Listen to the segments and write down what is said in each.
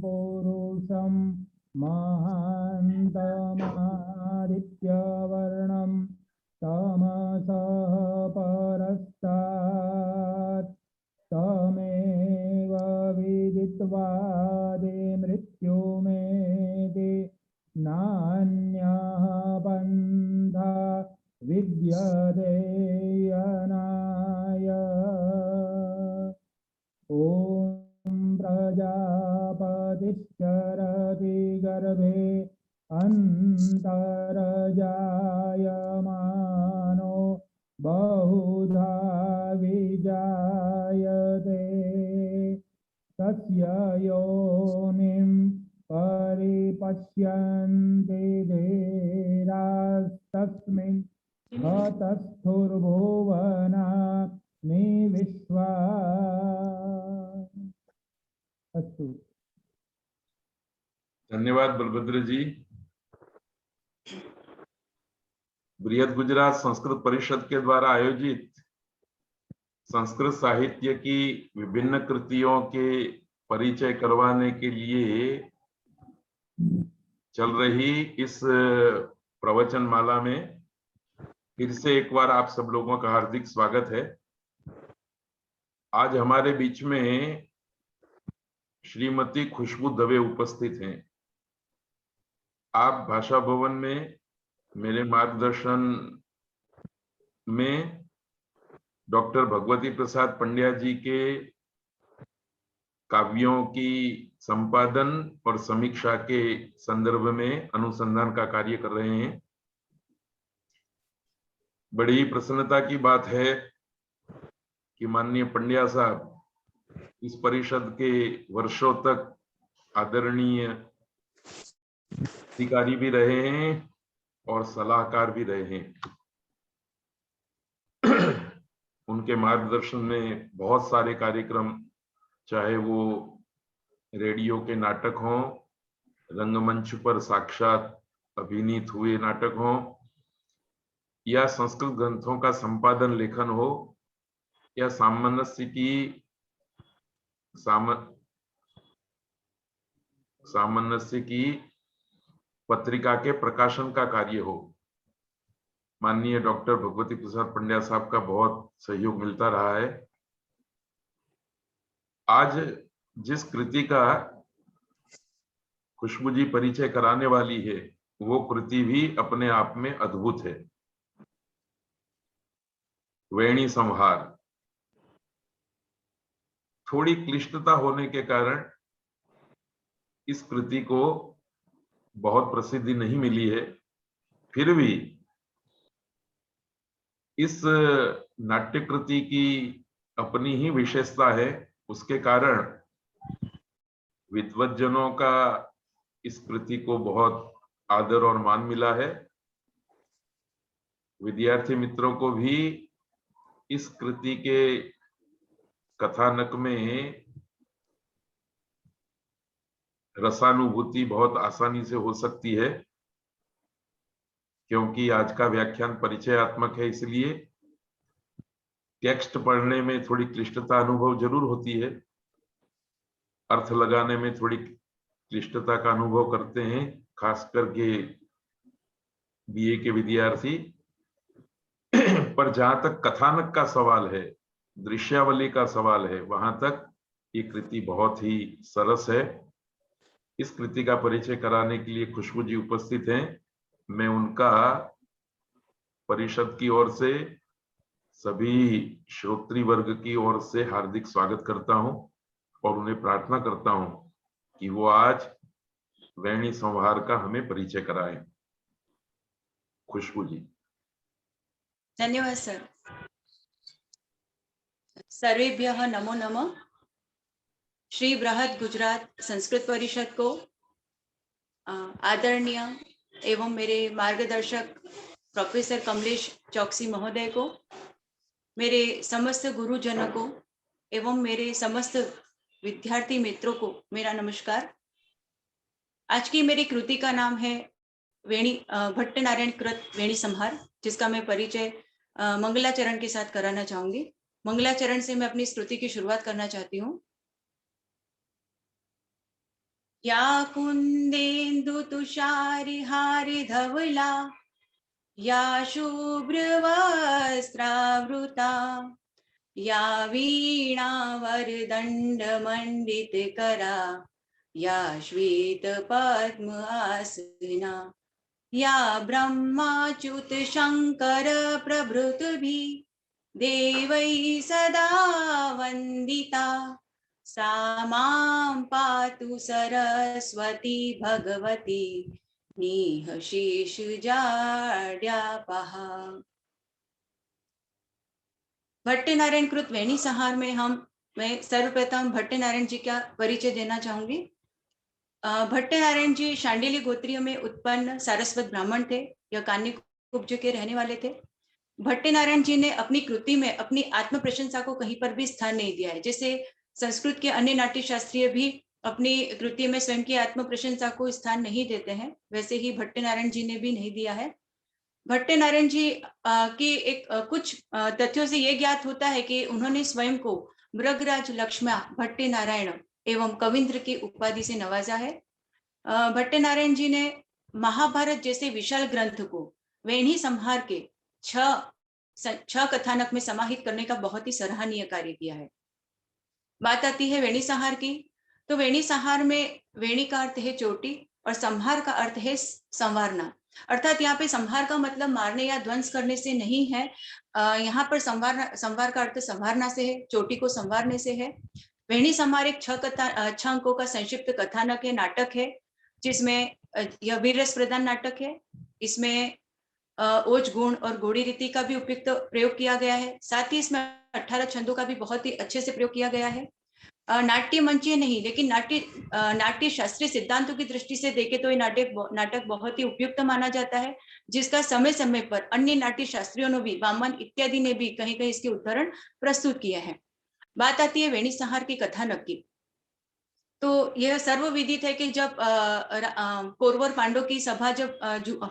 पुरुषं महान्तमादित्यवर्णं तमसः परस्तात् तमेव विदित्वा मृत्युमेति नान्यः पन्था विद्यते अनाय। ॐ प्रजापतिश्चरति गर्भे अन्तर्जायमानो बहुधा विजायते तस्य योनिं परिपश्यन्ति धीरास्तस्मिन् हतस्थुर्भुवनानि विश्वा। अस्तु। धन्यवाद बलभद्र जी। बृहद गुजरात संस्कृत परिषद के द्वारा आयोजित संस्कृत साहित्य की विभिन्न कृतियों के परिचय करवाने के लिए चल रही इस प्रवचन माला में फिर से एक बार आप सब लोगों का हार्दिक स्वागत है। आज हमारे बीच में श्रीमती खुशबू दवे उपस्थित हैं। आप भाषा भवन में मेरे मार्गदर्शन में डॉक्टर भगवती प्रसाद पंड्या जी के काव्यों की संपादन और समीक्षा के संदर्भ में अनुसंधान का कार्य कर रहे हैं। बड़ी प्रसन्नता की बात है कि माननीय पंड्या साहब इस परिषद के वर्षों तक आदरणीय अधिकारी भी रहे हैं और सलाहकार भी रहे हैं। उनके मार्गदर्शन में बहुत सारे कार्यक्रम, चाहे वो रेडियो के नाटक हों, रंगमंच पर साक्षात अभिनीत हुए नाटक हों, या संस्कृत ग्रंथों का संपादन लेखन हो, या सामंजस्य की पत्रिका के प्रकाशन का कार्य हो, माननीय डॉक्टर भगवती प्रसाद पंड्या साहब का बहुत सहयोग मिलता रहा है। आज जिस कृति का खुशबू जी परिचय कराने वाली है वो कृति भी अपने आप में अद्भुत है। वेणी संहार। थोड़ी क्लिष्टता होने के कारण इस कृति को बहुत प्रसिद्धि नहीं मिली है, फिर भी इस नाट्य कृति की अपनी ही विशेषता है। उसके कारण विद्वज्जनों का इस कृति को बहुत आदर और मान मिला है। विद्यार्थी मित्रों को भी इस कृति के कथानक में रसानुभूति बहुत आसानी से हो सकती है, क्योंकि आज का व्याख्यान परिचयात्मक है, इसलिए टेक्स्ट पढ़ने में थोड़ी क्लिष्टता अनुभव जरूर होती है, अर्थ लगाने में थोड़ी क्लिष्टता का अनुभव करते हैं, खास करके बीए के विद्यार्थी। पर जहां तक कथानक का सवाल है, दृश्यावली का सवाल है, वहां तक ये कृति बहुत ही सरस है। इस कृति का परिचय कराने के लिए खुशबू जी उपस्थित हैं। मैं उनका परिषद की ओर से, सभी श्रोत्री वर्ग की ओर से हार्दिक स्वागत करता हूं और उन्हें प्रार्थना करता हूं कि वो आज वेणी संहार का हमें परिचय कराएं। खुशबू जी। धन्यवाद सर। सर्वेभ्यः नमो नमः। श्री बृहद गुजरात संस्कृत परिषद को आदरणीय एवं मेरे मार्गदर्शक प्रोफेसर कमलेश चौकसी महोदय को, मेरे समस्त गुरुजनों को एवं मेरे समस्त विद्यार्थी मित्रों को मेरा नमस्कार। आज की मेरी कृति का नाम है वेणी भट्टनारायण कृत वेणी संहार, जिसका मैं परिचय मंगलाचरण के साथ कराना चाहूंगी। मंगलाचरण से मैं अपनी स्तुति की शुरुआत करना चाहती हूँ। या कुंदेन्दु तुषारी हारी धवला, या शुभ्रवस्त्रावृता, या वीणा वरदंड मंडित करा, या श्वेत पद्म आसना, या ब्रह्माच्युत शंकर प्रभृतिभिः देवैः सदा वंदिता, सा मां पातु सरस्वती भगवती निःशेषजाड्यापहा। भट्टनारायण कृत वेणी संहार में मैं सर्वप्रथम भट्टनारायण जी का परिचय देना चाहूंगी। भट्टनारायण जी शांडिल्य गोत्रीय में उत्पन्न सारस्वत ब्राह्मण थे। यह कान्य कुब्ज के रहने वाले थे। भट्टनारायण जी ने अपनी कृति में अपनी आत्म प्रशंसा को कहीं पर भी स्थान नहीं दिया है। जैसे संस्कृत के अन्य नाट्य शास्त्रीय भी अपनी कृति में स्वयं की आत्म प्रशंसा को स्थान नहीं देते हैं, वैसे ही भट्टनारायण जी ने भी नहीं दिया है। भट्टनारायण जी की कुछ तथ्यों से यह ज्ञात होता है कि उन्होंने स्वयं को मृगराज लक्ष्मण भट्टनारायण एवं कविंद्र की उपाधि से नवाजा है। भट्टनारायण जी ने महाभारत जैसे विशाल ग्रंथ को वेणी संहार के 6 कथानक में समाहित करने का बहुत ही सराहनीय कार्य किया है। बात आती है वेणी संहार की, तो वेणी संहार में वेणी का अर्थ है चोटी और संहार का अर्थ है संवारना। अर्थात यहाँ पे संहार का मतलब मारने या ध्वंस करने से नहीं है। यहाँ पर संवार का अर्थ संवारना से है, चोटी को संवारने से है। वेणी संहार एक 6 अंकों का संक्षिप्त कथानक है, नाटक है, जिसमें यह वीर रस प्रधान नाटक है। इसमें ओज गुण और घोड़ी रीति का भी उपयुक्त प्रयोग किया गया है। साथ ही इसमें 18 छंदों का भी बहुत ही अच्छे से प्रयोग किया गया है। नाट्य मंचीय नहीं, लेकिन नाट्य शास्त्रीय सिद्धांतों की दृष्टि से देखे तो ये नाटक बहुत ही उपयुक्त माना जाता है, जिसका समय समय पर अन्य नाट्य शास्त्रियों ने भी, वामन इत्यादि ने भी कहीं कहीं इसके उदाहरण प्रस्तुत किए हैं। बात आती है वेणी संहार की कथानक की, तो यह सर्वविदित है कि जब कौरव पांडव की सभा जब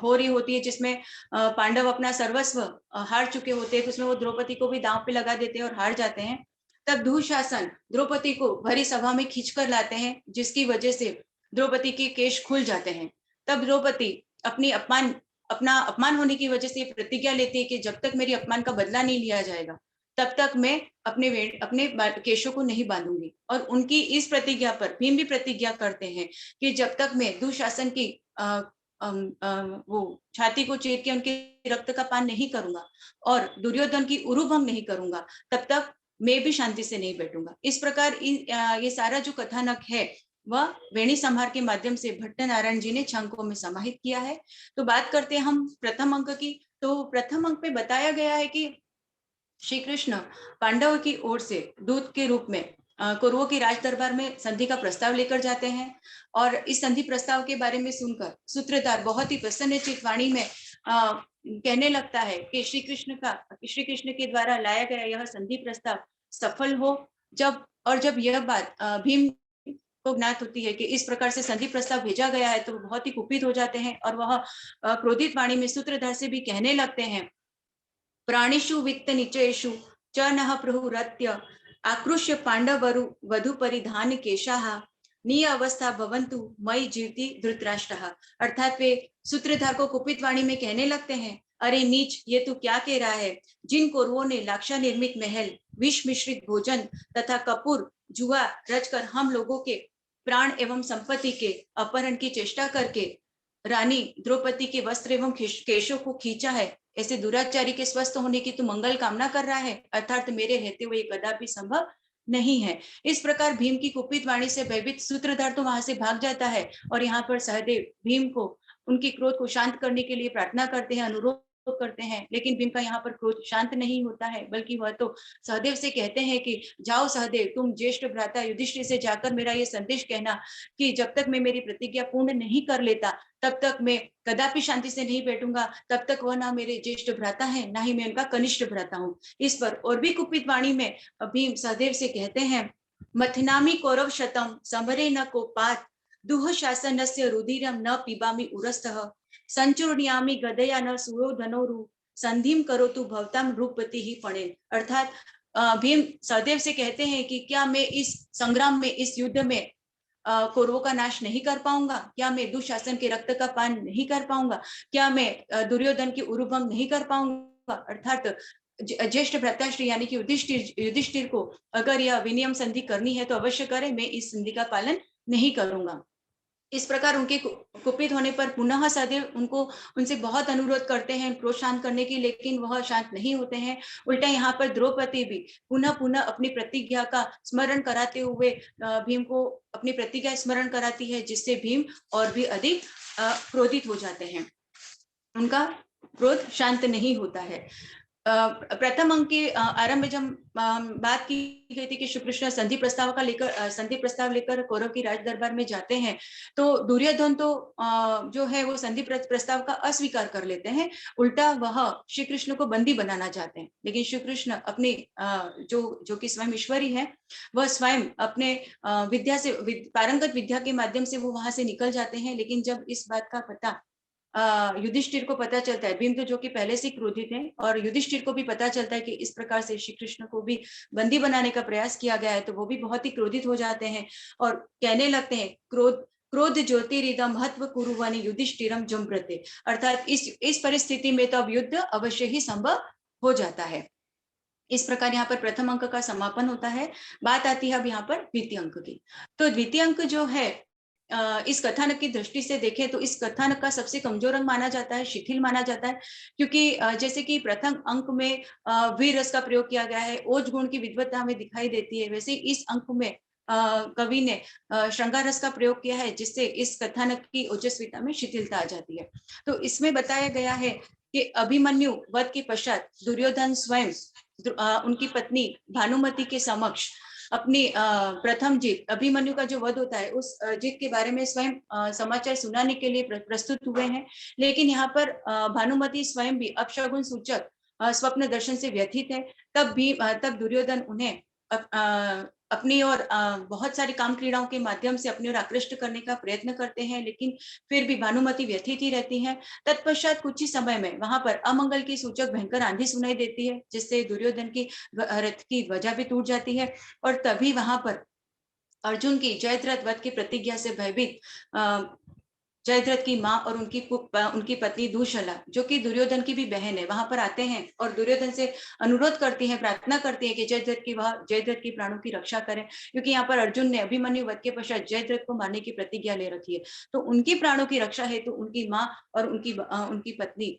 हो रही होती है, जिसमें पांडव अपना सर्वस्व हार चुके होते हैं, उसमें वो द्रौपदी को भी दांव पे लगा देते हैं और हार जाते हैं। तब दुशासन द्रौपदी को भरी सभा में खींचकर लाते हैं, जिसकी वजह से द्रौपदी के केश खुल जाते हैं। तब द्रौपदी अपना अपमान होने की वजह से प्रतिज्ञा लेती है कि जब तक मेरी अपमान का बदला नहीं लिया जाएगा तब तक मैं अपने केशों को नहीं बांधूंगी। और उनकी इस प्रतिज्ञा पर भीम भी प्रतिज्ञा करते हैं कि जब तक मैं दुशासन की वो छाती को चीर के उनके रक्त का पान नहीं करूंगा और दुर्योधन की उरुभंग नहीं करूंगा, तब तक मैं भी शांति से नहीं बैठूंगा। इस प्रकार ये सारा जो कथानक है वह वेणी संहार के माध्यम से भट्टनारायण जी ने 6 अंकों में समाहित किया है। तो बात करते हैं हम प्रथम अंक की। तो प्रथम अंक में बताया गया है कि श्री कृष्ण पांडवों की ओर से दूत के रूप में कौरवों की राज दरबार में संधि का प्रस्ताव लेकर जाते हैं, और इस संधि प्रस्ताव के बारे में सुनकर सूत्रधार बहुत ही प्रसन्नचित्त वाणी में कहने लगता है कि श्री कृष्ण के द्वारा लाया गया यह संधि प्रस्ताव सफल हो। जब यह बात भीम को ज्ञात होती है कि इस प्रकार से संधि प्रस्ताव भेजा गया है, तो बहुत ही कुपित हो जाते हैं और वह क्रोधित वाणी में सूत्रधार से भी कहने लगते हैं, प्राणिषु वित्त निचयेषु च नः प्रहुरत्य आकृष्य पांडवरु वधु परिधान केशाः निअवस्था भवन्तु मयि जीवति धृतराष्ट्रः। अर्थात वे सूत्रधार को कुपित वाणी में कहने लगते हैं, अरे नीच, ये तू क्या कह रहा है? जिन कौरवों ने लाक्षा निर्मित महल, विष मिश्रित भोजन तथा कपूर जुआ रचकर हम लोगों के प्राण एवं संपत्ति के अपहरण की चेष्टा करके रानी द्रौपदी के वस्त्र एवं केशों को खींचा है, ऐसे दुराचारी के स्वस्थ होने की तू मंगल कामना कर रहा है, अर्थात मेरे रहते हुए कदापि संभव नहीं है। इस प्रकार भीम की कुपित वाणी से भयभीत सूत्रधार तो वहां से भाग जाता है, और यहाँ पर सहदेव भीम को उनकी क्रोध को शांत करने के लिए प्रार्थना करते हैं, अनुरोध करते हैं, लेकिन भीम का यहाँ पर क्रोध शांत नहीं होता है, बल्कि वह तो सहदेव से कहते हैं कि जाओ सहदेव, तुम ज्येष्ठ भ्राता युधिष्ठिर से जाकर मेरा ये संदेश कहना कि जब तक मैं मेरी प्रतिज्ञा पूर्ण नहीं कर लेता तब तक मैं कदापि शांति से नहीं बैठूंगा, तब तक वह ना मेरे ज्येष्ठ भ्राता है, ना ही मैं उनका कनिष्ठ भ्राता हूँ। इस पर और भी कुपित वाणी में भीम सहदेव से कहते हैं, मथनामि कौरव शतम समरे न कोपात दुह शासनस्य रुधिरम न पिबामि उरस्तः संचूर्णयामि गदया न सुरोधनोरु संधिम करोतु भवताम रूपति ही फणेन। अर्थात भीम सदैव से कहते हैं कि क्या मैं इस संग्राम में, इस युद्ध में कौरवों का नाश नहीं कर पाऊंगा, क्या मैं दुशासन के रक्त का पान नहीं कर पाऊंगा, क्या मैं दुर्योधन की उरुभंग नहीं कर पाऊंगा। अर्थात ज्येष्ठ भ्राताश्री यानी कि युधिष्ठिर को अगर यह विनियम संधि करनी है तो अवश्य करें, मैं इस संधि का पालन नहीं करूंगा। इस प्रकार उनके कुपित होने पर पुनः सदैव उनसे बहुत अनुरोध करते हैं क्रोध शांत करने की, लेकिन वह शांत नहीं होते हैं। उल्टा यहाँ पर द्रौपदी भी पुनः पुनः अपनी प्रतिज्ञा का स्मरण कराते हुए भीम को अपनी प्रतिज्ञा स्मरण कराती है, जिससे भीम और भी अधिक क्रोधित हो जाते हैं, उनका क्रोध शांत नहीं होता है। प्रथम अंक के आरंभ में जब बात की गई थी कि श्री कृष्ण संधि प्रस्ताव लेकर कौरव की राज दरबार में जाते हैं, तो दुर्योधन तो जो है वो संधि प्रस्ताव का अस्वीकार कर लेते हैं। उल्टा वह श्री कृष्ण को बंदी बनाना चाहते हैं, लेकिन श्री कृष्ण अपने जो कि स्वयं ईश्वरी है, वह स्वयं अपने विद्या से पारंगत विद्या के माध्यम से वो वहां से निकल जाते हैं। लेकिन जब इस बात का पता युधिष्ठिर को पता चलता है, भीम तो जो कि पहले से क्रोधित है, और युधिष्ठिर को भी पता चलता है कि इस प्रकार से श्री कृष्ण को भी बंदी बनाने का प्रयास किया गया है, तो वो भी बहुत ही क्रोधित हो जाते हैं और कहने लगते हैं, क्रोध ज्योतिरिदम महत्व कुरुवानी युधिष्ठिरम जम्प्रते। अर्थात इस परिस्थिति में तो अब युद्ध अवश्य ही संभव हो जाता है। इस प्रकार यहाँ पर प्रथम अंक का समापन होता है। बात आती है अब यहाँ पर द्वितीय अंक की। तो द्वितीय अंक जो है, इस कथानक की दृष्टि से देखें तो इस कथानक का सबसे कमजोर अंक माना जाता है, शिथिल माना जाता है, क्योंकि जैसे कि प्रथम अंक में वीर रस का प्रयोग किया गया है, ओज गुण की विद्वत्ता हमें दिखाई देती है, वैसे इस अंक में कवि ने श्रृंगार रस का प्रयोग किया है, जिससे इस कथानक की ओजस्विता में शिथिलता आ जाती है। तो इसमें बताया गया है कि अभिमन्यु वध के पश्चात दुर्योधन स्वयं उनकी पत्नी भानुमति के समक्ष अपनी प्रथम जीत, अभिमन्यु का जो वध होता है, उस जीत के बारे में स्वयं समाचार सुनाने के लिए प्रस्तुत हुए हैं। लेकिन यहाँ पर भानुमति स्वयं भी अपशगुन सूचक स्वप्न दर्शन से व्यथित है। तब दुर्योधन उन्हें अपनी और बहुत सारी काम क्रीड़ाओं के माध्यम से अपनी ओर आकृष्ट करने का प्रयत्न करते हैं, लेकिन फिर भी भानुमति व्यथित ही रहती हैं। तत्पश्चात कुछ ही समय में वहां पर अमंगल की सूचक भयंकर आंधी सुनाई देती है, जिससे दुर्योधन की रथ की ध्वजा भी टूट जाती है, और तभी वहां पर अर्जुन की जयद्रथ वध की प्रतिज्ञा से भयभीत जयद्रथ की माँ और उनकी पत्नी दुशला, जो कि दुर्योधन की भी बहन है, वहां पर आते हैं और दुर्योधन से अनुरोध करती हैं, प्रार्थना करती है कि जयद्रथ की प्राणों की रक्षा करें, क्योंकि यहाँ पर अर्जुन ने अभिमन्यु वध के पश्चात जयद्रथ को मारने की प्रतिज्ञा ले रखी है। तो उनकी प्राणों की रक्षा हेतु उनकी माँ और उनकी पत्नी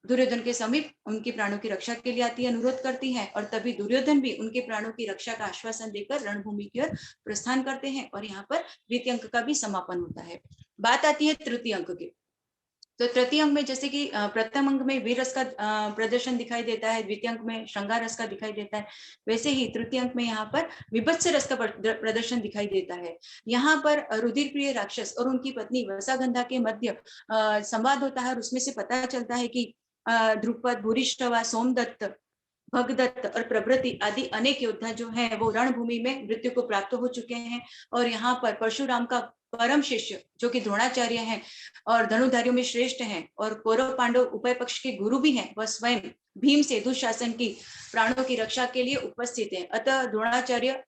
दुर्योधन के समीप उनकी प्राणों की रक्षा के लिए आती है, अनुरोध करती है, और तभी दुर्योधन भी उनके प्राणों की रक्षा का आश्वासन देकर रणभूमि की ओर प्रस्थान करते हैं, और यहाँ पर द्वितीय अंक का भी समापन होता है। बात आती है तृतीय अंक की। तो तृतीय अंक में जैसे कि प्रथम अंक में वीर रस का प्रदर्शन दिखाई देता है, द्वितीय अंक में श्रृंगार रस का दिखाई देता है, वैसे ही तृतीय अंक में यहाँ पर विभत्स रस का प्रदर्शन दिखाई देता है। यहाँ पर रुधिर प्रिय राक्षस और उनकी पत्नी वसागंधा के मध्य संवाद होता है, और उसमें से पता चलता है कि द्रुपद, भूरिश्रवा, सोमदत्त, भगदत्त और प्रभृति आदि अनेक योद्धा जो हैं वो रणभूमि में मृत्यु को प्राप्त हो चुके हैं, और यहाँ पर परशुराम का परम शिष्य जो कि द्रोणाचार्य हैं और धनुधारियों में श्रेष्ठ हैं और कौरव पांडव उभय पक्ष के गुरु भी हैं, वह स्वयं भीम से दुशासन की प्राणों की रक्षा के लिए उपस्थित है। अतः द्रोणाचार्य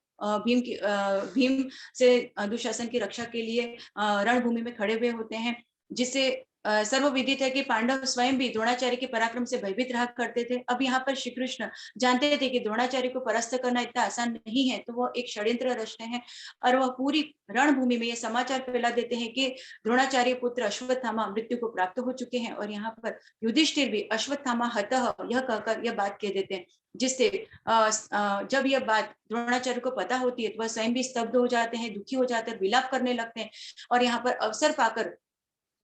भीम से दुशासन की रक्षा के लिए रणभूमि में खड़े हुए होते हैं, जिससे सर्वविदित है कि पांडव स्वयं भी द्रोणाचार्य के पराक्रम से भयभीत रहा करते थे। अब यहाँ पर श्री कृष्ण जानते थे कि द्रोणाचार्य को परास्त करना इतना आसान नहीं है, तो वो एक षड्यंत्र रचते हैं और वह पूरी रणभूमि में यह समाचार फैला देते हैं कि द्रोणाचार्य पुत्र अश्वत्थामा मृत्यु को प्राप्त हो चुके हैं, और यहाँ पर युधिष्ठिर भी अश्वत्थामा हतः यह कहकर यह बात कह देते हैं, जिससे जब यह बात द्रोणाचार्य को पता होती है तो वह स्वयं भी स्तब्ध हो जाते हैं, दुखी हो जाते हैं, विलाप करने लगते हैं, और यहाँ पर अवसर पाकर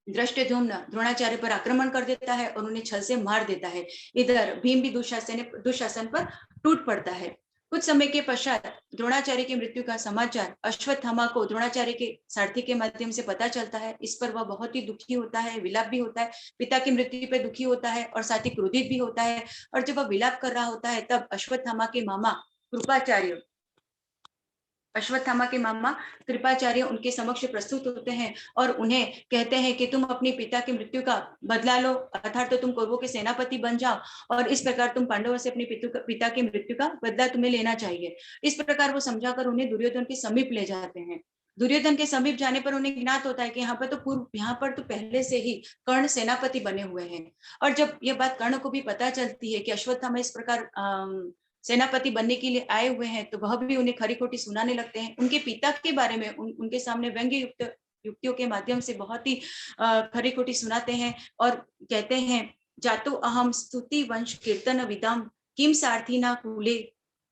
दृष्टद्युम्न द्रोणाचार्य पर आक्रमण कर देता है और उन्हें छल से मार देता है। इधर भीम भी दुशासन पर टूट पड़ता है। कुछ समय के पश्चात द्रोणाचार्य की मृत्यु का समाचार अश्वत्थामा को द्रोणाचार्य के सारथी के माध्यम से पता चलता है। इस पर वह बहुत ही दुखी होता है, विलाप भी होता है, पिता की मृत्यु पर दुखी होता है और साथ ही क्रोधित भी होता है। और जब वह विलाप कर रहा होता है तब अश्वत्थामा के मामा कृपाचार्य अश्वत्थामा के मामा कृपाचार्य उनके समक्ष प्रस्तुत होते हैं और उन्हें कहते हैं कि तुम अपने पिता की मृत्यु का बदला लो, अर्थात तो तुम कौरवों के सेनापति बन जाओ और इस प्रकार तुम पांडवों से अपने पिता की मृत्यु का बदला तुम्हें लेना चाहिए। इस प्रकार वो समझाकर उन्हें दुर्योधन के समीप ले जाते हैं। दुर्योधन के समीप जाने पर उन्हें ज्ञात होता है कि यहाँ पर तो पहले से ही कर्ण सेनापति बने हुए हैं। और जब ये बात कर्ण को भी पता चलती है कि अश्वत्थामा इस प्रकार सेनापति बनने के लिए आए हुए हैं, तो वह भी उन्हें खरी खोटी सुनाने लगते हैं। उनके पिता के बारे में उनके सामने व्यंग्य युक्त युक्तियों के माध्यम से बहुत ही खरी खोटी सुनाते हैं और कहते हैं, जातो अहम स्तुति वंश कीर्तन विदाम किम सारथिना कूले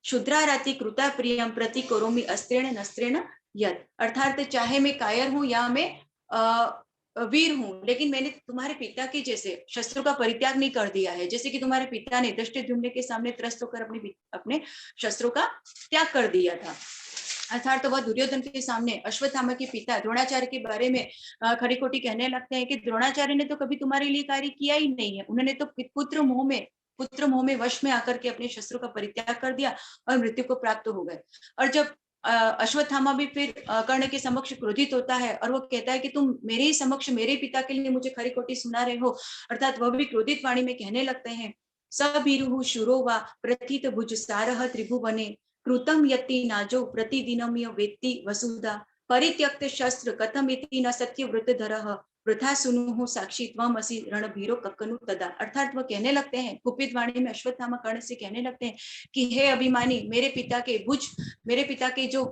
शुद्राराति कृता प्रियम प्रति करोमि अस्त्रेण नस्त्रेण यद। अर्थात चाहे मैं कायर हूं या मैं वीर हूं, लेकिन मैंने तुम्हारे पिता के जैसे शस्त्रों का परित्याग नहीं कर दिया है, जैसे कि तुम्हारे पिता ने दृष्टिद्युम्न के सामने त्रस्त होकर अपने शस्त्रों का त्याग कर दिया था। अर्थात तो वह दुर्योधन के सामने अश्वत्थामा के पिता द्रोणाचार्य के बारे में खरी खोटी कहने लगते हैं कि द्रोणाचार्य ने तो कभी तुम्हारे लिए कार्य किया ही नहीं है, उन्होंने तो पुत्र मोह में वश में आकर के अपने शस्त्रों का परित्याग कर दिया और मृत्यु को प्राप्त हो गए। और जब अश्वत्थामा भी फिर कर्ण के समक्ष क्रोधित होता है और वो कहता है कि तुम मेरे ही समक्ष मेरे पिता के लिए मुझे खरी खोटी सुना रहे हो, अर्थात वह भी क्रोधित वाणी में कहने लगते हैं, सबीरुः शूरो वा प्रथित भुज सारः त्रिभुवने कृतम यति नाजो प्रतिदिनमिय वेत्ति वसुधा परित्यक्त शस्त्र कथमिति न सत्य वृतधरः वृथा सुनुः साक्षी त्वमसि रणभीरो कक्कनु तदा। अर्थात वह कहने लगते हैं, कुपित वाणी में अश्वत्थामा कर्ण से कहने लगते हैं कि हे अभिमानी, मेरे पिता के जो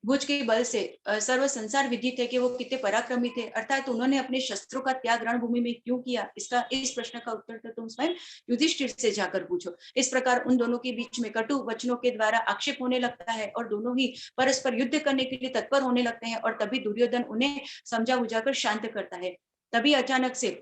भुज के बल से सर्व संसार विदित है कि वो कितने पराक्रमी थे, अर्थात उन्होंने अपने शस्त्रों का त्याग रणभूमि में क्यों किया, इस प्रश्न का उत्तर तो तुम स्वयं युधिष्ठिर से जाकर पूछो। इस प्रकार उन दोनों के बीच में कटु वचनों के द्वारा आक्षेप होने लगता है और दोनों ही परस्पर युद्ध करने के लिए तत्पर होने लगते हैं। और तभी दुर्योधन उन्हें समझा बुझाकर शांत करता है। तभी अचानक से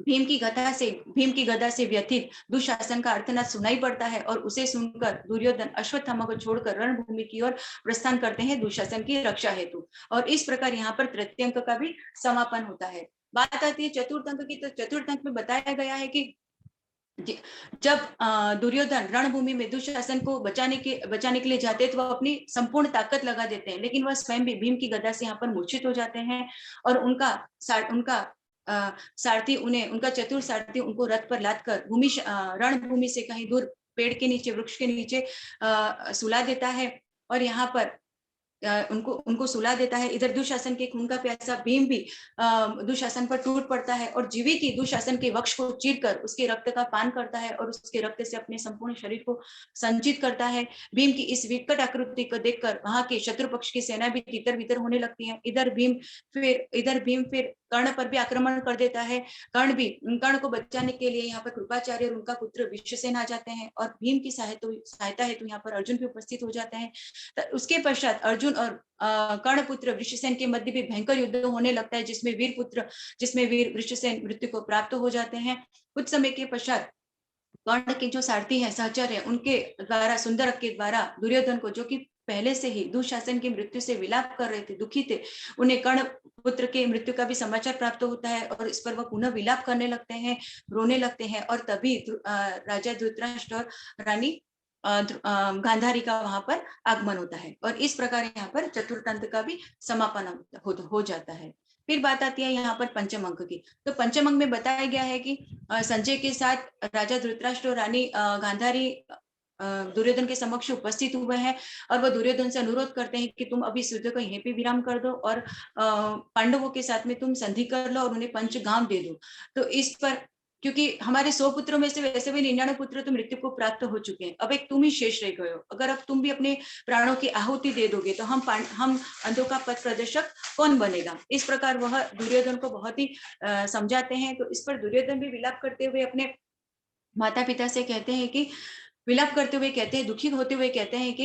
भीम की गदा से व्यथित दुशासन का अर्थनाद सुनाई पड़ता है और उसे सुनकर दुर्योधन अश्वत्थामा को छोड़कर रणभूमि की ओर प्रस्थान करते हैं दुशासन की रक्षा हेतु। और इस प्रकार यहाँ पर तृतीय अंक का भी समापन होता है। बात आती है चतुर्थ अंक की, तो चतुर्थ अंक में बताया गया है कि जब दुर्योधन रणभूमि में दुशासन को बचाने के लिए जाते हैं तो वह अपनी संपूर्ण ताकत लगा देते हैं, लेकिन वह स्वयं भी भीम की गदा से यहाँ पर मूर्छित हो जाते हैं और उनका सारथी उनका चतुर सारथी उनको रथ पर लादकर रणभूमि से कहीं दूर पेड़ के नीचे, वृक्ष के नीचे सुला देता है और यहाँ पर उनको सुला देता है। इधर दुशासन के खून का प्यासा भीम भी दुशासन पर टूट पड़ता है और जीवित ही दुशासन के वक्ष को चीरकर उसके रक्त का पान करता है और उसके रक्त से अपने संपूर्ण शरीर को संचित करता है। भीम की इस विकट आकृति को देखकर वहां के शत्रु पक्ष की सेना भी तितर बितर होने लगती है। इधर भीम फिर कर्ण पर भी आक्रमण कर देता है। कर्ण को बचाने के लिए यहाँ पर कृपाचार्य और उनका पुत्र विश्वसेन आ जाते हैं और भीम की सहायता हेतु यहाँ पर अर्जुन भी उपस्थित हो जाते हैं। उसके पश्चात अर्जुन और कर्ण पुत्र वृषसेन के मध्य भी भयंकर युद्ध होने लगता है, जिसमें वीर वृषसेन मृत्यु को प्राप्त हो जाते हैं। कुछ समय के पश्चात कर्ण के जो सारथी हैं, सहचर हैं, उनके द्वारा सुंदरक के द्वारा दुर्योधन को, जो कि पहले से ही दुशासन की मृत्यु से विलाप कर रहे थे, दुखी थे, उन्हें कर्ण पुत्र के मृत्यु का भी समाचार प्राप्त होता है और इस पर वह पुनः विलाप करने लगते हैं, रोने लगते हैं। और तभी राजा धृतराष्ट्र और रानी गांधारी का वहां पर आगमन होता है और इस प्रकार यहाँ पर चतुर्थ अंक का भी समापन हो जाता है। फिर बात आती है यहाँ पर पंचम अंक की। तो पंचम अंक में बताया गया है कि संजय के साथ राजा धृतराष्ट्र और रानी गांधारी दुर्योधन के समक्ष उपस्थित हुए हैं और वह दुर्योधन से अनुरोध करते हैं कि तुम अभी युद्ध को यहीं पे विराम कर दो और पांडवों के साथ में तुम संधि कर लो और उन्हें पंचगाम दे दो। तो इस पर, क्योंकि हमारे 100 पुत्रों में से वैसे भी 99 पुत्र तो मृत्यु को प्राप्त हो चुके हैं, अब एक तुम ही शेष रह गए हो, अगर अब तुम भी अपने प्राणों की आहुति दे दोगे तो हम अंधों का पथ प्रदर्शक कौन बनेगा। इस प्रकार वह दुर्योधन को बहुत ही समझाते हैं। तो इस पर दुर्योधन भी विलाप करते हुए अपने माता पिता से कहते हैं कि दुखी होते हुए कहते हैं कि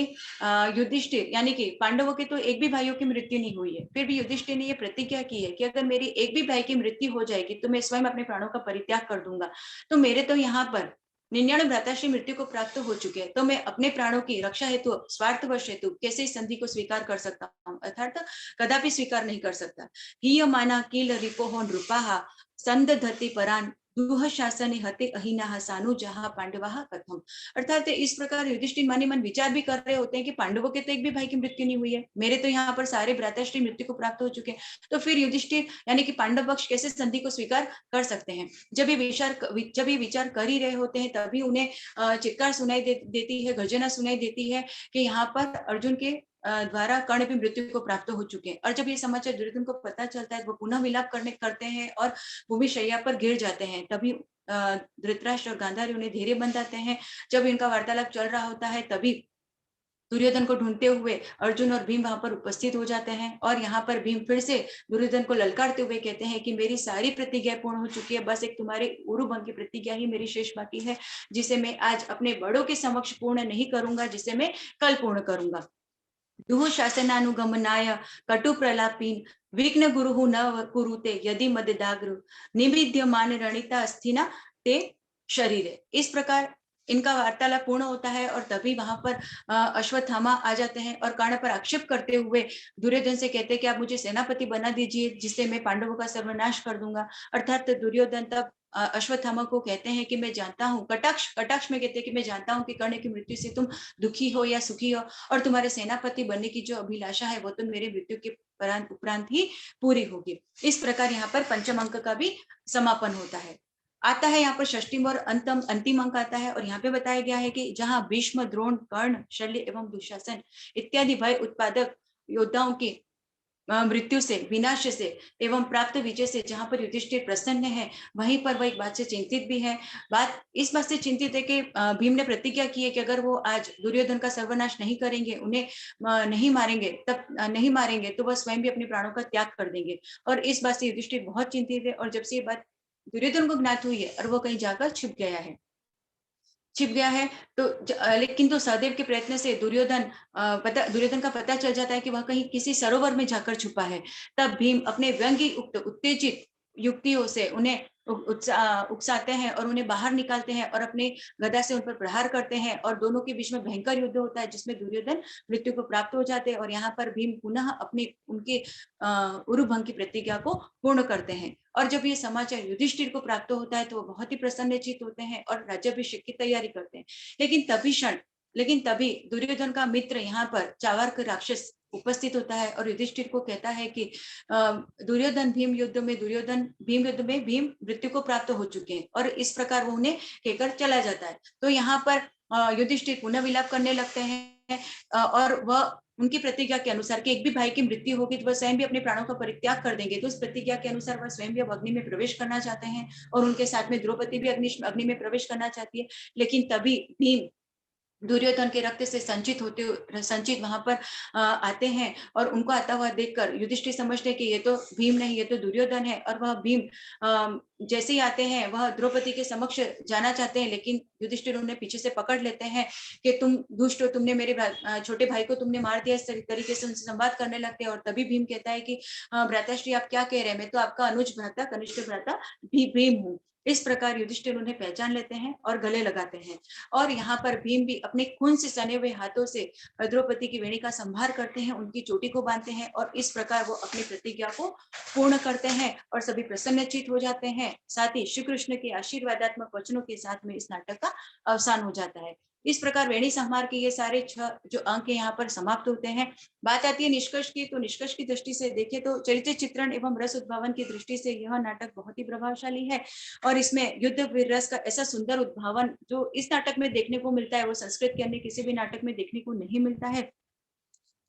युधिष्ठिर, यानी कि पांडवों के तो एक भी भाइयों की मृत्यु नहीं हुई है, फिर भी युधिष्ठिर ने यह प्रतिज्ञा की है कि अगर मेरी एक भी भाई की मृत्यु हो जाएगी तो मैं स्वयं अपने प्राणों का परित्याग कर दूंगा। तो मेरे तो यहाँ पर 99 भ्राताश्री मृत्यु को प्राप्त हो चुके हैं, तो मैं अपने प्राणों की रक्षा हेतु, स्वार्थवश हेतु कैसे इस संधि को स्वीकार कर सकता हूँ, अर्थात कदापि स्वीकार नहीं कर सकता। ही माना किल रिपोह नृपाः संदधति परान दुःशासने हते अहिनाः सानु जहाँ पांडवाः कथम। अर्थात इस प्रकार युधिष्ठिर मन ही मन विचार भी कर रहे होते हैं कि पांडवों के तो एक भी भाई की मृत्यु नहीं हुई है, मेरे तो यहाँ पर सारे भ्राताश्री मृत्यु को प्राप्त हो चुके हैं, तो फिर युधिष्ठिर यानी कि पांडव पक्ष कैसे संधि को स्वीकार कर सकते हैं। जब ये विचार कर ही रहे होते हैं तभी उन्हें चित्कार सुनाई देती है, गर्जना सुनाई देती है कि यहाँ पर अर्जुन के द्वारा कर्ण भी मृत्यु को प्राप्त हो चुके हैं। और जब ये समाचार दुर्योधन को पता चलता है, वो पुनः विलाप करते हैं और भूमि शैया पर गिर जाते हैं। तभी धृतराष्ट्र और गांधारी उन्हें धैर्य बंधाते हैं। जब इनका वार्तालाप चल रहा होता है तभी दुर्योधन को ढूंढते हुए अर्जुन और भीम वहां पर उपस्थित हो जाते हैं। और यहाँ पर भीम फिर से दुर्योधन को ललकारते हुए कहते हैं कि मेरी सारी प्रतिज्ञा पूर्ण हो चुकी है, बस एक तुम्हारे उरुभंग की प्रतिज्ञा ही मेरी शेष बाकी है, जिसे मैं आज अपने बड़ों के समक्ष पूर्ण नहीं करूंगा, जिसे मैं कल पूर्ण करूंगा। दुःशासनानुगमनाय कटु प्रलापीन विघ्न गुरुः न कुरुते यदि मददाग्र निविद्यमान रणिता अस्थिना ते शरीरे। इस प्रकार इनका वार्तालाप पूर्ण होता है और तभी वहां पर अश्वत्थामा आ जाते हैं और कर्ण पर आक्षेप करते हुए दुर्योधन से कहते हैं कि आप मुझे सेनापति बना दीजिए, जिससे मैं पांडवों का सर्वनाश कर दूंगा। अर्थात दुर्योधन तब अश्वत्थामा को कहते हैं कि मैं जानता हूँ, कटाक्ष में कहते हैं कि मैं जानता हूँ कि कर्ण की मृत्यु से तुम दुखी हो या सुखी हो, और तुम्हारे सेनापति बनने की जो अभिलाषा है वो तो मेरे मृत्यु के उपरांत ही पूरी होगी। इस प्रकार यहाँ पर पंचम अंक का भी समापन होता है। आता है यहाँ पर षष्ठीम और अंतिम अंक आता है, और यहाँ पे बताया गया है कि जहाँ भीष्म, द्रोण, कर्ण, शल्य एवं दुशासन इत्यादि भय उत्पादक योद्धाओं की मृत्यु से, विनाश से एवं प्राप्त विजय से जहां पर युधिष्ठिर प्रसन्न है, वहीं पर वह एक बात से चिंतित भी है। बात इस बात से चिंतित है कि भीम ने प्रतिज्ञा की है कि अगर वो आज दुर्योधन का सर्वनाश नहीं करेंगे, उन्हें नहीं मारेंगे तो वह स्वयं भी अपने प्राणों का त्याग कर देंगे। और इस बात से युधिष्ठिर बहुत चिंतित है। और जब से ये बात दुर्योधन को ज्ञात हुई है और वो कहीं जाकर छिप गया है तो लेकिन तो सहदेव के प्रयत्न से दुर्योधन का पता चल जाता है कि वह कहीं किसी सरोवर में जाकर छुपा है। तब भीम अपने व्यंग्य उत्तेजित युक्तियों से उन्हें उकसाते हैं और उन्हें बाहर निकालते हैं और अपने गदा से उन पर प्रहार करते हैं, और दोनों के बीच में भयंकर युद्ध होता है जिसमें दुर्योधन मृत्यु को प्राप्त हो जाते हैं। और यहाँ पर भीम पुनः उनके उरुभंग की प्रतिज्ञा को पूर्ण करते हैं। और जब ये समाचार युधिष्ठिर को प्राप्त होता है तो वो बहुत ही प्रसन्नचित होते हैं और राज्याभिषेक की तैयारी करते हैं। लेकिन तभी दुर्योधन का मित्र यहाँ पर चावार्क राक्षस उपस्थित होता है और युधिष्ठिर को कहता है कि भीम युद्ध में भीम मृत्यु को प्राप्त हो चुके हैं, और इस प्रकार वो उन्हें कहकर चला जाता है। तो यहाँ पर युधिष्ठिर पुनः विलाप करने लगते हैं और वह उनकी प्रतिज्ञा के अनुसार कि एक भी भाई की मृत्यु होगी तो वह स्वयं भी अपने प्राणों का परित्याग कर देंगे। तो उस प्रतिज्ञा के अनुसार वह स्वयं भी अब अग्नि में प्रवेश करना चाहते हैं और उनके साथ में द्रौपदी भी अग्नि में प्रवेश करना चाहती है। लेकिन तभी भीम दुर्योधन के रक्त से संचित वहां पर आते हैं और उनको आता हुआ देखकर युधिष्ठिर समझते हैं कि ये तो भीम नहीं, ये तो दुर्योधन है। और वह भीम जैसे ही आते हैं वह द्रौपदी के समक्ष जाना चाहते हैं, लेकिन युधिष्ठिर उन्हें पीछे से पकड़ लेते हैं कि तुम दुष्ट हो, तुमने मेरे छोटे भाई को तुमने मार दिया। इस तरीके से उनसे संवाद करने लगते हैं। और तभी भीम कहता है कि भ्राताश्री आप क्या कह रहे हैं, मैं तो आपका अनुज भ्राता कनिष्ठ भ्राता भीम हूँ। इस प्रकार युधिष्ठिर उन्हें पहचान लेते हैं और गले लगाते हैं। और यहाँ पर भीम भी अपने खून से सने हुए हाथों से द्रौपदी की वेणी का संहार करते हैं, उनकी चोटी को बांधते हैं और इस प्रकार वो अपनी प्रतिज्ञा को पूर्ण करते हैं और सभी प्रसन्नचित हो जाते हैं। साथ ही श्री कृष्ण के आशीर्वादात्मक वचनों के साथ में इस नाटक का अवसान हो जाता है। इस प्रकार वेणी संहार के ये सारे 6 जो अंक यहाँ पर समाप्त होते हैं। बात आती है निष्कर्ष की, तो निष्कर्ष की दृष्टि से देखें तो चरित्र चित्रण एवं रस उद्भावन की दृष्टि से यह नाटक बहुत ही प्रभावशाली है और इसमें युद्ध वीर रस का ऐसा सुंदर उद्भावन जो इस नाटक में देखने को मिलता है वो संस्कृत के अन्य किसी भी नाटक में देखने को नहीं मिलता है।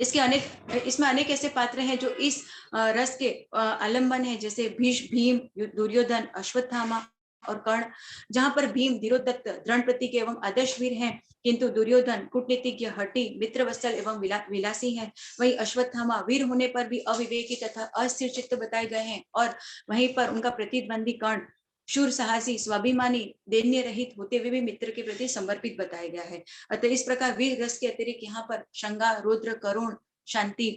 इसमें अनेक ऐसे पात्र हैं जो इस रस के आलम्बन है, जैसे भीम, दुर्योधन, अश्वत्थामा और कर्ण। जहां पर भीम धीरोदत्त, दृढ़ प्रतीक एवं आदर्श वीर हैं, किंतु दुर्योधन कूटनीतिज्ञ, हठी, मित्रवत्सल एवं विलासी है। वहीं अश्वत्थामा वीर होने पर भी अविवेकी तथा अस्थिर चित्त बताए गए हैं और वहीं पर उनका प्रतिद्वंदी कर्ण शूर, साहसी, स्वाभिमानी, दैन्य रहित होते हुए भी मित्र के प्रति समर्पित बताया गया है। अतः इस प्रकार वीर रस के अतिरिक्त यहाँ पर शंगा, रौद्र, करुण, शांति,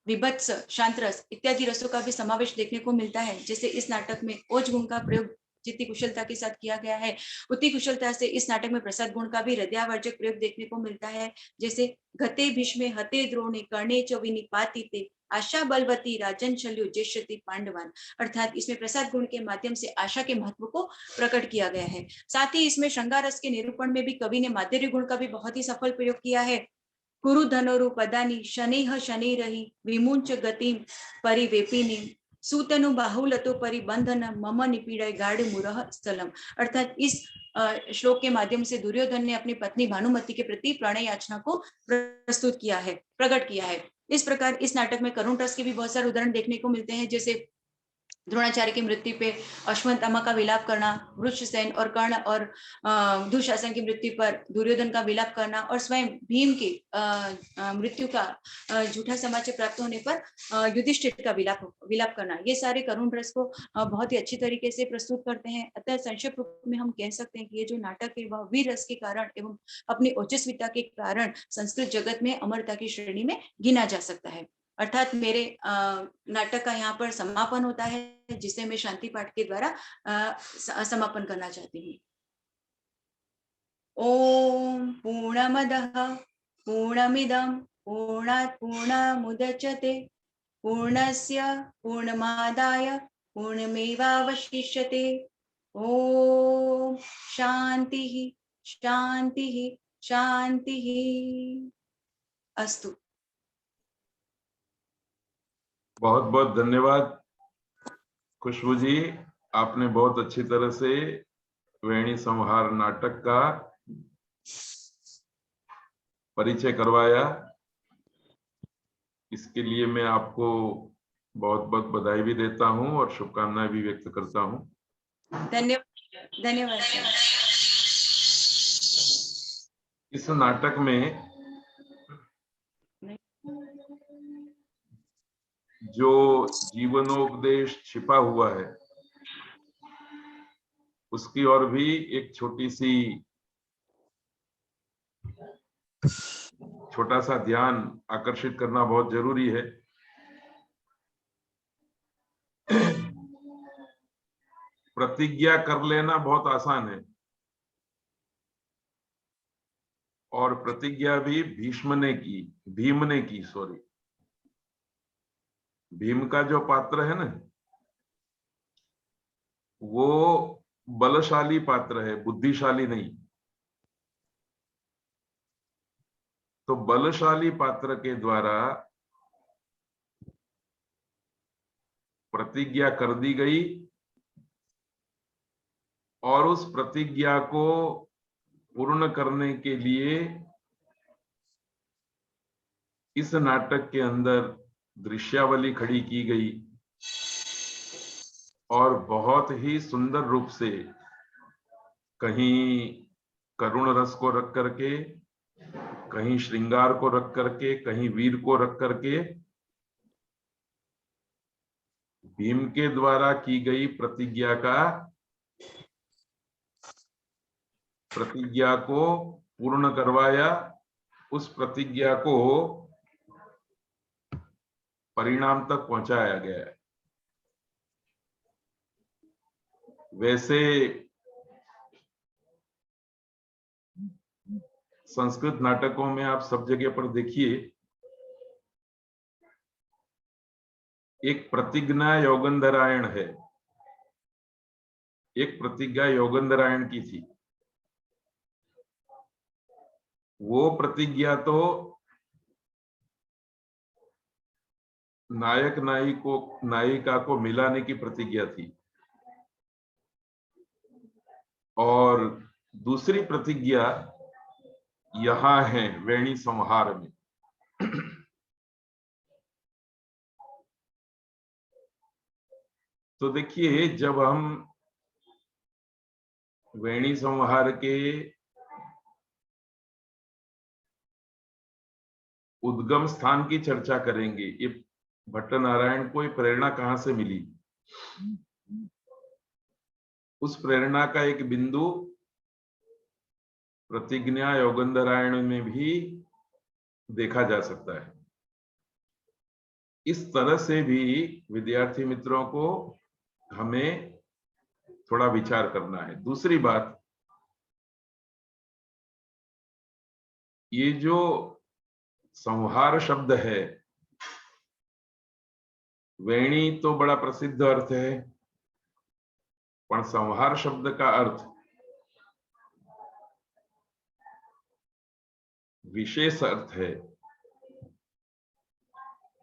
विभत्स, शांत रस इत्यादि रसों का भी समावेश देखने को मिलता है। जैसे इस नाटक में ओज गुण का प्रयोग जितनी कुशलता के साथ किया गया है, उतनी कुशलता से इस नाटक में प्रसाद गुण का भी हृदयावर्जक प्रयोग देखने को मिलता है। जैसे घते भीष्मे हते द्रोणे कर्णे च विनिपातिते आशा बलवती राजन शल्यु जेष्यति पांडवान, अर्थात इसमें प्रसाद गुण के माध्यम से आशा के महत्व को प्रकट किया गया है। साथ ही इसमें श्रृंगार रस के निरूपण में भी कवि ने माधुर्य गुण का भी बहुत ही सफल प्रयोग किया है। कुरु धनोरु पदानी शनिह शनि रही विमुंच गति परिवेपिनी सूतनु बाहुलतो परिबंधन मम निपीड़य गाढ़ मुरह स्थलम, अर्थात इस श्लोक के माध्यम से दुर्योधन ने अपनी पत्नी भानुमति के प्रति प्रणय याचना को प्रस्तुत किया है, प्रकट किया है। इस प्रकार इस नाटक में करुण रस के भी बहुत सारे उदाहरण देखने को मिलते हैं, जैसे द्रोणाचार्य की मृत्यु पे अश्वत्थामा का विलाप करना, वृषसेन और कर्ण और दुशासन की मृत्यु पर दुर्योधन का विलाप करना, और स्वयं भीम की मृत्यु का झूठा समाचार प्राप्त होने पर युधिष्ठिर का विलाप करना, ये सारे करुण रस को बहुत ही अच्छी तरीके से प्रस्तुत करते हैं। अतः संक्षिप्त रूप में हम कह सकते हैं कि ये जो नाटक है वह वीर रस के कारण एवं अपनी ओजस्विता के कारण संस्कृत जगत में अमरता की श्रेणी में गिना जा सकता है। अर्थात मेरे नाटक का यहाँ पर समापन होता है, जिसे मैं शांति पाठ के द्वारा समापन करना चाहती हूँ। ओम पूर्णमदः पूर्णमिदं पूर्णात् पूर्णमुदच्यते पूर्णस्य पूर्णमादाय पूर्णमेवावशिष्यते। ओम शांतिः शांतिः शांतिः अस्तु। बहुत बहुत धन्यवाद खुशबू जी, आपने बहुत अच्छी तरह से वेणी संहार नाटक का परिचय करवाया। इसके लिए मैं आपको बहुत बहुत बधाई भी देता हूं और शुभकामनाएं भी व्यक्त करता हूं। धन्यवाद धन्यवाद। इस नाटक में जो जीवनोपदेश छिपा हुआ है उसकी ओर भी एक छोटा सा ध्यान आकर्षित करना बहुत जरूरी है। प्रतिज्ञा कर लेना बहुत आसान है, और प्रतिज्ञा भी भीम ने की सॉरी भीम का जो पात्र है ना, वो बलशाली पात्र है, बुद्धिशाली नहीं। तो बलशाली पात्र के द्वारा प्रतिज्ञा कर दी गई और उस प्रतिज्ञा को पूर्ण करने के लिए इस नाटक के अंदर दृश्यावली खड़ी की गई और बहुत ही सुंदर रूप से कहीं करुण रस को रख करके, कहीं श्रृंगार को रख करके, कहीं वीर को रख करके भीम के द्वारा की गई प्रतिज्ञा को पूर्ण करवाया, उस प्रतिज्ञा को परिणाम तक पहुंचाया गया है। वैसे संस्कृत नाटकों में आप सब जगह पर देखिए, एक प्रतिज्ञा योगंधरायण है, एक प्रतिज्ञा योगंधरायण की थी। वो प्रतिज्ञा तो नायक नायिका को मिलाने की प्रतिज्ञा थी, और दूसरी प्रतिज्ञा यहां है वेणी संहार में। तो देखिए, जब हम वेणी संहार के उद्गम स्थान की चर्चा करेंगे, ये भट्ट नारायण को ये प्रेरणा कहां से मिली, उस प्रेरणा का एक बिंदु प्रतिज्ञा योगंधरायण में भी देखा जा सकता है। इस तरह से भी विद्यार्थी मित्रों को हमें थोड़ा विचार करना है। दूसरी बात, ये जो संहार शब्द है, वेणी तो बड़ा प्रसिद्ध अर्थ है, पर संहार शब्द का अर्थ विशेष अर्थ है।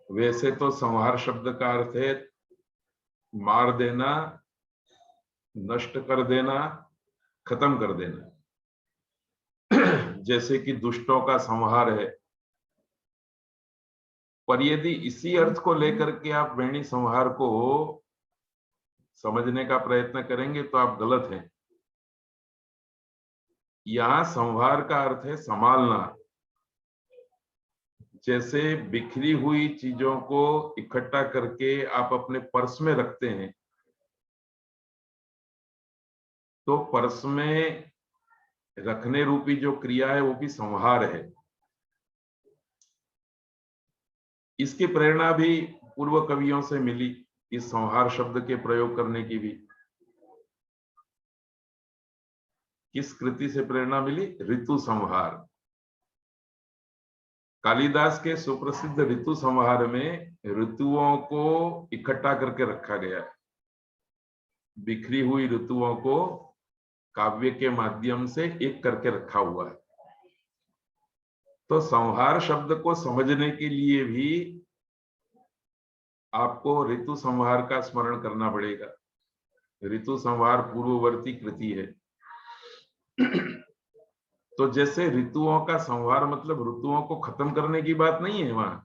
वैसे तो संहार शब्द का अर्थ है मार देना, नष्ट कर देना, खत्म कर देना। जैसे कि दुष्टों का संहार है। पर यदि इसी अर्थ को लेकर के आप वेणी संहार को समझने का प्रयत्न करेंगे तो आप गलत हैं। यहां संहार का अर्थ है संभालना। जैसे बिखरी हुई चीजों को इकट्ठा करके आप अपने पर्स में रखते हैं, तो पर्स में रखने रूपी जो क्रिया है वो भी संहार है। इसकी प्रेरणा भी पूर्व कवियों से मिली, इस संहार शब्द के प्रयोग करने की भी। किस कृति से प्रेरणा मिली? ऋतु संहार। कालिदास के सुप्रसिद्ध ऋतु संहार में ऋतुओं को इकट्ठा करके रखा गया है। बिखरी हुई ऋतुओं को काव्य के माध्यम से एक करके रखा हुआ है। तो संहार शब्द को समझने के लिए भी आपको ऋतु संहार का स्मरण करना पड़ेगा। ऋतु संहार पूर्ववर्ती कृति है। तो जैसे ऋतुओं का संहार मतलब ऋतुओं को खत्म करने की बात नहीं है वहां,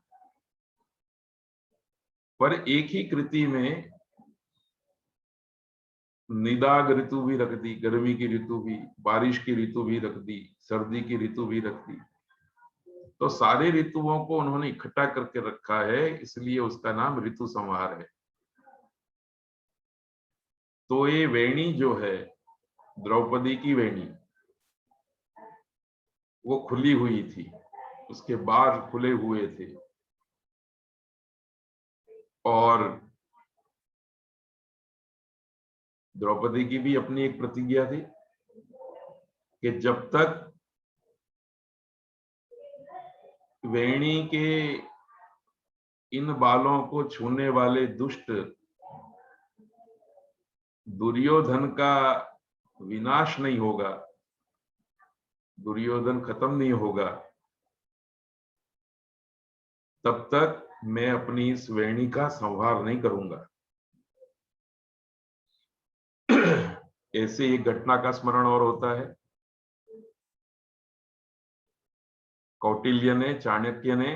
पर एक ही कृति में निदाग ऋतु भी रख दी, गर्मी की ऋतु भी, बारिश की ऋतु भी रख दी, सर्दी की ऋतु भी रख दी। तो सारे ऋतुओं को उन्होंने इकट्ठा करके रखा है, इसलिए उसका नाम ऋतु संहार है। तो ये वेणी जो है, द्रौपदी की वेणी, वो खुली हुई थी, उसके बाल खुले हुए थे। और द्रौपदी की भी अपनी एक प्रतिज्ञा थी कि जब तक वेणी के इन बालों को छूने वाले दुष्ट दुर्योधन का विनाश नहीं होगा, दुर्योधन खत्म नहीं होगा, तब तक मैं अपनी इस वेणी का संहार नहीं करूंगा। ऐसे एक घटना का स्मरण और होता है। कौटिल्य ने, चाणक्य ने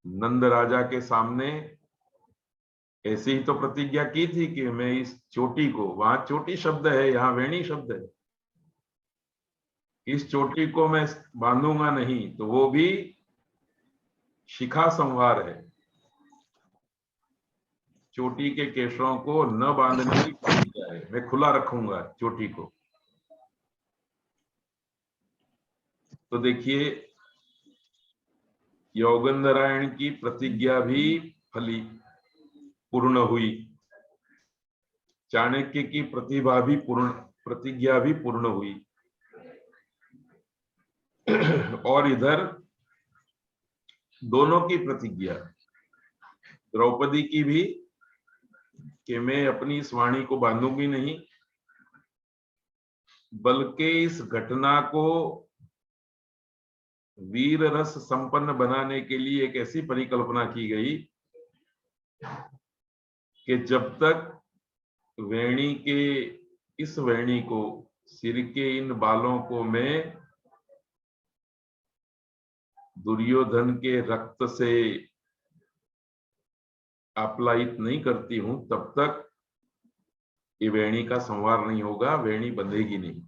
नंद राजा के सामने ऐसी ही तो प्रतिज्ञा की थी कि मैं इस चोटी को, वहां चोटी शब्द है, यहाँ वेणी शब्द है, इस चोटी को मैं बांधूंगा नहीं। तो वो भी शिखा संहार है। चोटी के केशों को न बांधने की प्रतिज्ञा है, मैं खुला रखूंगा चोटी को। तो देखिए, योगेंद्रायण की प्रतिज्ञा भी फली, पूर्ण हुई। चाणक्य की प्रतिज्ञा भी पूर्ण हुई। और इधर दोनों की प्रतिज्ञा, द्रौपदी की भी कि मैं अपनी इस वाणी को बांधूंगी नहीं, बल्कि इस घटना को वीर रस संपन्न बनाने के लिए एक ऐसी परिकल्पना की गई कि जब तक वेणी के, इस वेणी को, सिर के इन बालों को मैं दुर्योधन के रक्त से आप्लायित नहीं करती हूं, तब तक ये वेणी का संहार नहीं होगा, वेणी बंधेगी नहीं।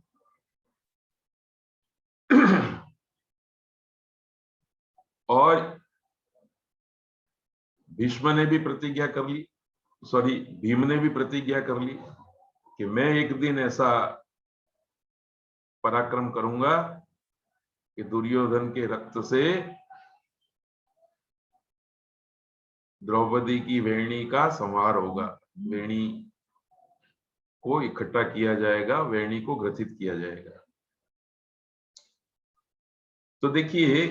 और भीष्म ने भी प्रतिज्ञा कर ली, भीम ने भी प्रतिज्ञा कर ली कि मैं एक दिन ऐसा पराक्रम करूंगा कि दुर्योधन के रक्त से द्रौपदी की वेणी का संहार होगा, वेणी को इकट्ठा किया जाएगा, वेणी को ग्रथित किया जाएगा। तो देखिए,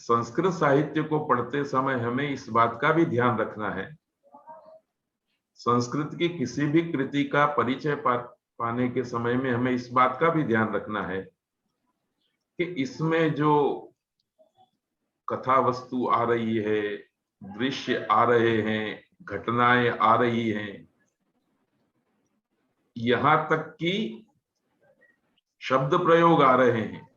संस्कृत साहित्य को पढ़ते समय हमें इस बात का भी ध्यान रखना है, संस्कृत की किसी भी कृति का परिचय पाने के समय में हमें इस बात का भी ध्यान रखना है कि इसमें जो कथा वस्तु आ रही है, दृश्य आ रहे हैं, घटनाएं आ रही हैं, यहां तक कि शब्द प्रयोग आ रहे हैं,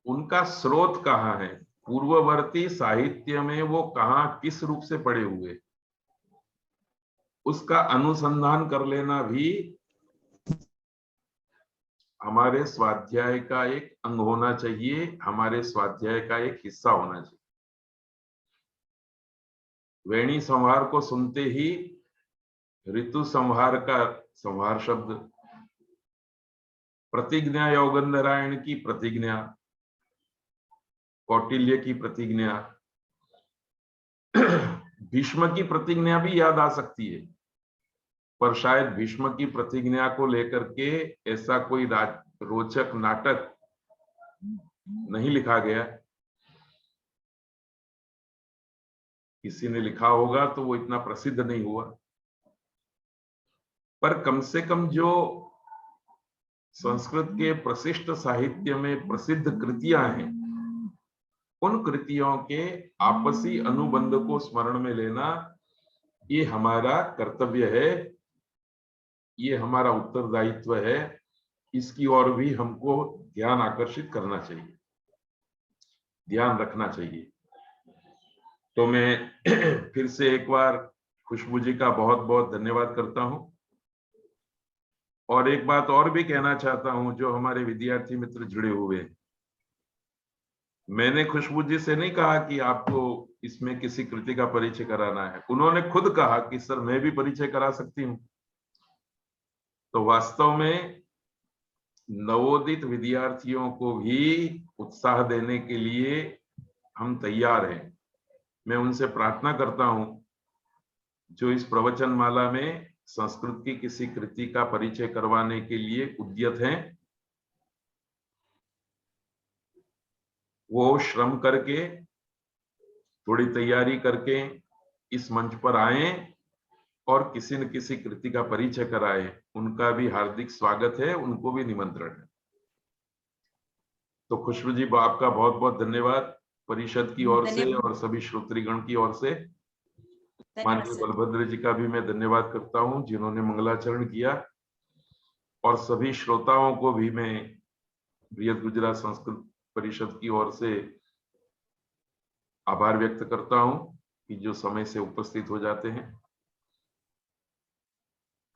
उनका स्रोत कहाँ है, पूर्ववर्ती साहित्य में वो कहाँ किस रूप से पड़े हुए, उसका अनुसंधान कर लेना भी हमारे स्वाध्याय का एक अंग होना चाहिए, हमारे स्वाध्याय का एक हिस्सा होना चाहिए। वेणी संहार को सुनते ही ऋतु संहार का संहार शब्द, प्रतिज्ञा यौगंधरायण की प्रतिज्ञा, कौटिल्य की प्रतिज्ञा, भीष्म की प्रतिज्ञा भी याद आ सकती है, पर शायद भीष्म की प्रतिज्ञा को लेकर के ऐसा कोई रोचक नाटक नहीं लिखा गया। किसी ने लिखा होगा तो वो इतना प्रसिद्ध नहीं हुआ, पर कम से कम जो संस्कृत के प्रशिष्ट साहित्य में प्रसिद्ध कृतियां हैं, उन कृतियों के आपसी अनुबंध को स्मरण में लेना ये हमारा कर्तव्य है, ये हमारा उत्तरदायित्व है, इसकी ओर भी हमको ध्यान आकर्षित करना चाहिए, ध्यान रखना चाहिए। तो मैं फिर से एक बार खुशबू जी का बहुत बहुत धन्यवाद करता हूं, और एक बात और भी कहना चाहता हूं, जो हमारे विद्यार्थी मित्र जुड़े हुए हैं, मैंने खुशबू जी से नहीं कहा कि आपको इसमें किसी कृति का परिचय कराना है, उन्होंने खुद कहा कि सर मैं भी परिचय करा सकती हूँ। तो वास्तव में नवोदित विद्यार्थियों को भी उत्साह देने के लिए हम तैयार हैं। मैं उनसे प्रार्थना करता हूं, जो इस प्रवचन माला में संस्कृत की किसी कृति का परिचय करवाने के लिए उद्यत हैं, वो श्रम करके, थोड़ी तैयारी करके इस मंच पर आए और किसी न किसी कृति का परिचय कराए। उनका भी हार्दिक स्वागत है, उनको भी निमंत्रण है। तो खुशबू जी, आपका बहुत बहुत धन्यवाद परिषद की ओर से और सभी श्रोतृगण की ओर से। माननीय बलभद्र जी का भी मैं धन्यवाद करता हूं, जिन्होंने मंगलाचरण किया, और सभी श्रोताओं को भी मैं बृहद गुजरात संस्कृत परिषद की ओर से आभार व्यक्त करता हूं कि जो समय से उपस्थित हो जाते हैं।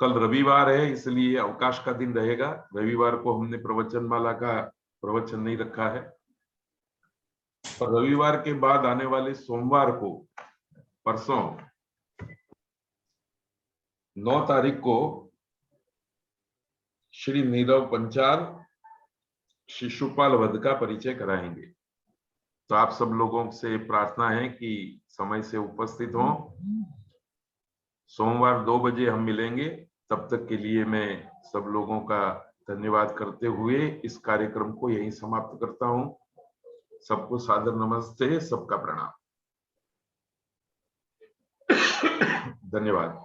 कल रविवार है, इसलिए अवकाश का दिन रहेगा। रविवार को हमने प्रवचन माला का प्रवचन नहीं रखा है, और रविवार के बाद आने वाले सोमवार को, परसों 9 तारीख को, श्री नीरव पंचाल शिशुपाल वध का परिचय कराएंगे। तो आप सब लोगों से प्रार्थना है कि समय से उपस्थित हों। सोमवार 2 बजे हम मिलेंगे। तब तक के लिए मैं सब लोगों का धन्यवाद करते हुए इस कार्यक्रम को यहीं समाप्त करता हूं। सबको सादर नमस्ते, सबका प्रणाम, धन्यवाद।